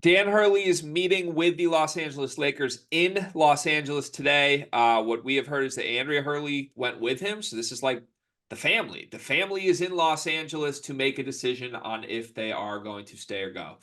Dan Hurley is meeting with the Los Angeles Lakers in Los Angeles today. What we have heard is that Andrea Hurley went with him. So this is like the family. The family is in Los Angeles to make a decision on if they are going to stay or go.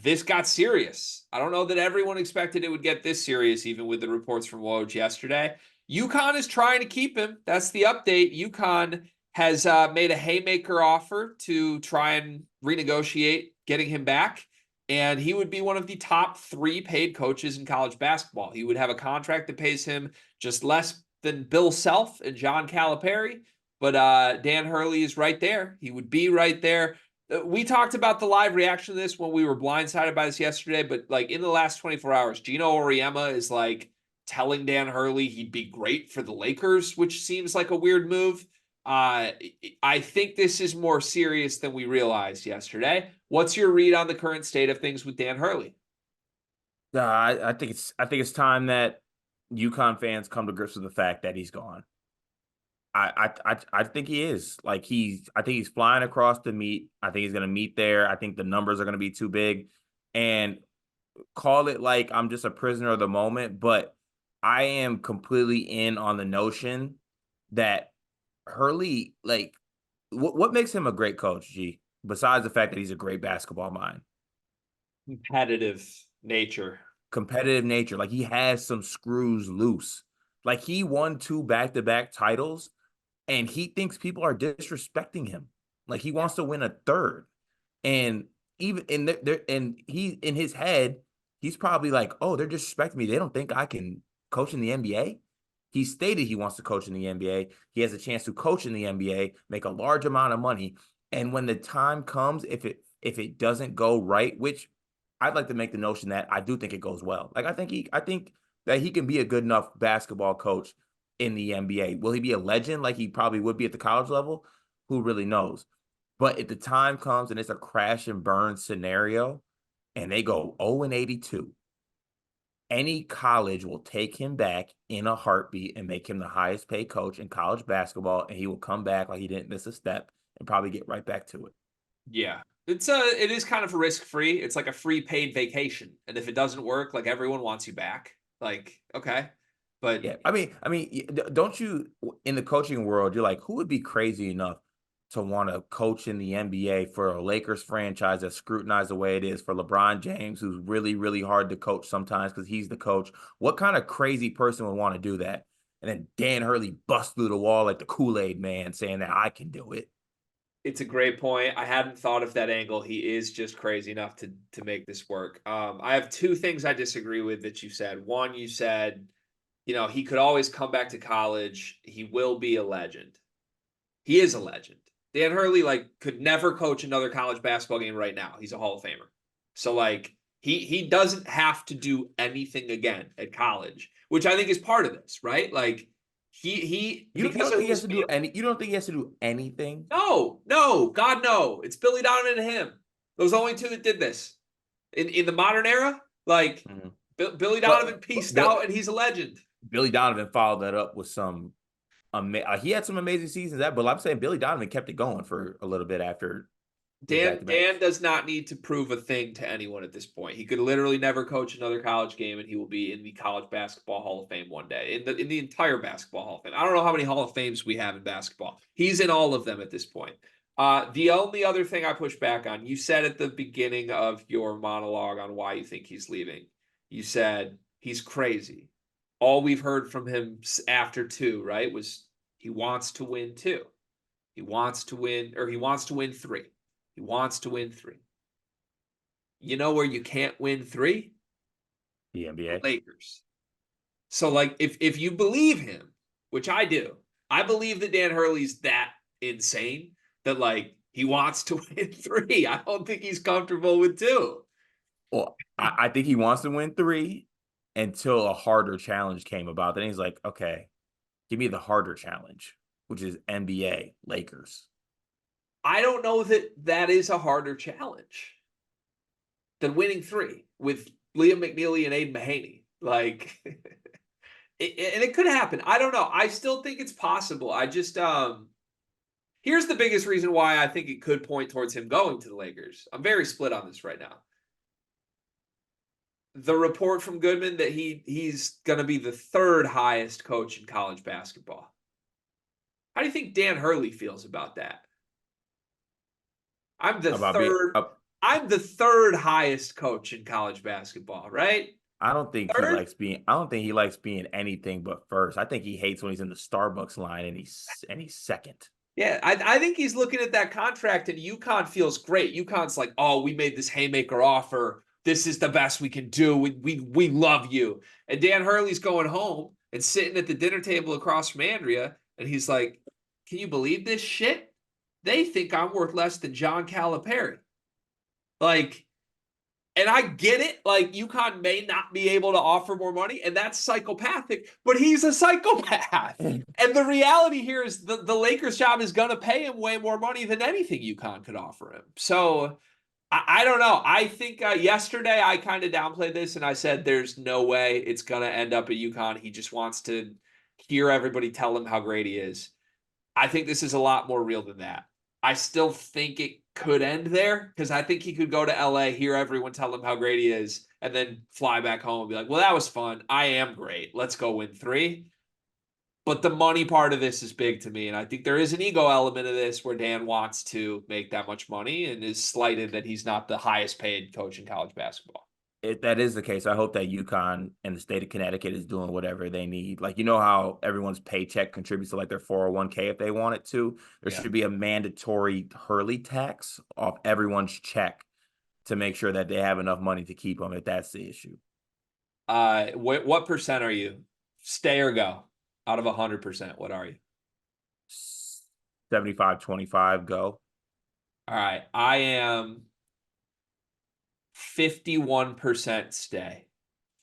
This got serious. I don't know that everyone expected it would get this serious, even with the reports from Woj yesterday. UConn is trying to keep him. That's the update. UConn has made a haymaker offer to try and renegotiate getting him back. And he would be one of the top 3 paid coaches in college basketball. He would have a contract that pays him just less than Bill Self and John Calipari. But Dan Hurley is right there. He would be right there. We talked about the live reaction to this when we were blindsided by this yesterday. But like in the last 24 hours, Gino Auriemma is like telling Dan Hurley he'd be great for the Lakers, which seems like a weird move. I think this is more serious than we realized yesterday. What's your read on the current state of things with Dan Hurley? I think it's time that UConn fans come to grips with the fact that he's gone. I think he is. I think he's flying across to meet. I think he's gonna meet there. I think the numbers are gonna be too big. And call it like I'm just a prisoner of the moment, but I am completely in on the notion that Hurley, like, what makes him a great coach, G, besides the fact that he's a great basketball mind? Competitive nature. Competitive nature. Like, he has some screws loose. Like, he won 2 back-to-back titles, and he thinks people are disrespecting him. Like, he wants to win a third. And even and he in his head, he's probably like, oh, they're disrespecting me. They don't think I can coach in the NBA. He stated he wants to coach in the NBA. He has a chance to coach in the NBA, make a large amount of money. And when the time comes, if it doesn't go right, which I'd like to make the notion that I do think it goes well. Like, I think that he can be a good enough basketball coach in the NBA. Will he be a legend like he probably would be at the college level? Who really knows? But if the time comes and it's a crash and burn scenario and they go 0-82, any college will take him back in a heartbeat and make him the highest paid coach in college basketball. And he will come back like he didn't miss a step and probably get right back to it. Yeah. It is kind of risk free. It's like a free paid vacation. And if it doesn't work, like everyone wants you back. Like, okay. But Yeah. Don't you, in the coaching world, you're like, who would be crazy enough to want to coach in the NBA for a Lakers franchise that's scrutinized the way it is, for LeBron James, who's really, really hard to coach sometimes because he's the coach? What kind of crazy person would want to do that? And then Dan Hurley busts through the wall like the Kool-Aid man saying that I can do it. it's a great point. I hadn't thought of that angle. He is just crazy enough to make this work. I have 2 things I disagree with that you said. One, you said, he could always come back to college. He will be a legend. He is a legend. Dan Hurley could never coach another college basketball game right now. He's a Hall of Famer. So he doesn't have to do anything again at college, which I think is part of this, right? Like he You don't, you because don't of think he has his to do family. any? You don't think he has to do anything? No, God, no. It's Billy Donovan and him. Those only 2 that did this in the modern era. Like Mhm. Billy Donovan But pieced out, and he's a legend. Billy Donovan followed that up with some. He had some amazing seasons that, but I'm saying Billy Donovan kept it going for a little bit after his back Dan to Dan backs. does not need to prove a thing to anyone at this point. He could literally never coach another college game, and he will be in the college basketball Hall of Fame one day. In the entire basketball Hall of Fame. I don't know how many Hall of Fames we have in basketball. He's in all of them at this point. The only other thing I push back on, you said at the beginning of your monologue on why you think he's leaving, you said he's crazy. All we've heard from him after 2, right, was he wants to win 2. He wants to win, or he wants to win 3. He wants to win 3. You know where you can't win 3? The The NBA. Lakers. So if you believe him, which I do, I believe that Dan Hurley's that insane that he wants to win 3. I don't think he's comfortable with 2. Well, I think he wants to win 3 until a harder challenge came about. Then he's like, okay, give me the harder challenge, which is NBA Lakers. I don't know that that is a harder challenge than winning 3 with Liam McNeely and Aiden Mahaney. And it could happen. I don't know. I still think it's possible. I just here's the biggest reason why I think it could point towards him going to the Lakers. I'm very split on this right now. the report from Goodman that he's going to be the 3rd highest coach in college basketball. How do you think Dan Hurley feels about that? I'm the About being third. up. I'm the 3rd highest coach in college basketball, right? I don't think he Third? likes being. I don't think he likes being anything but first. I think he hates when he's in the Starbucks line and he's second. Yeah, I think he's looking at that contract, and UConn feels great. UConn's like, oh, we made this haymaker offer. This is the best we can do. We love you. And Dan Hurley's going home and sitting at the dinner table across from Andrea, and he's like, can you believe this shit? They think I'm worth less than John Calipari. Like, and I get it. Like, UConn may not be able to offer more money, and that's psychopathic, but he's a psychopath. And the reality here is the Lakers job is going to pay him way more money than anything UConn could offer him. So I don't know. I think yesterday I kind of downplayed this, and I said there's no way it's going to end up at UConn. He just wants to hear everybody tell him how great he is. I think this is a lot more real than that. I still think it could end there because I think he could go to LA, hear everyone tell him how great he is, and then fly back home and be like, well, that was fun. I am great. Let's go win 3. But the money part of this is big to me. And I think there is an ego element of this where Dan wants to make that much money and is slighted that he's not the highest paid coach in college basketball. If that is the case, I hope that UConn and the state of Connecticut is doing whatever they need. Like, you know how everyone's paycheck contributes to like their 401k if they want it to? There should be a mandatory Hurley tax off everyone's check to make sure that they have enough money to keep them if that's the issue. What percent are you? Stay or go? Out of 100%, what are you? 75-25 go. All right. I am 51% stay,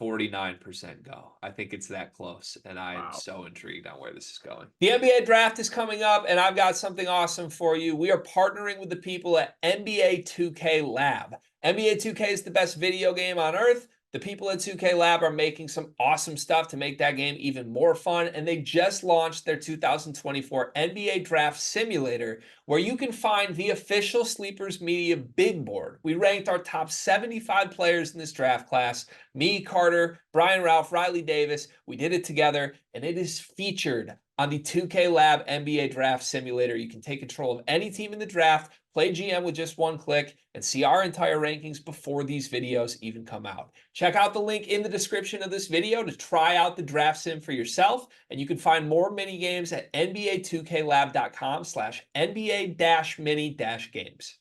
49% go. I think it's that close, and I am so intrigued on where this is going. The NBA draft is coming up, and I've got something awesome for you. We are partnering with the people at NBA 2K Lab. NBA 2K is the best video game on earth. The people at 2K Lab are making some awesome stuff to make that game even more fun, and they just launched their 2024 NBA Draft Simulator, where you can find the official Sleepers Media big board. We ranked our top 75 players in this draft class. Me, Carter, Brian Ralph, Riley Davis. We did it together, and it is featured on the 2K Lab NBA Draft Simulator. You can take control of any team in the draft, play GM with just one click, and see our entire rankings before these videos even come out. Check out the link in the description of this video to try out the draft sim for yourself, and you can find more mini games at nba2klab.com/NBA-mini-games.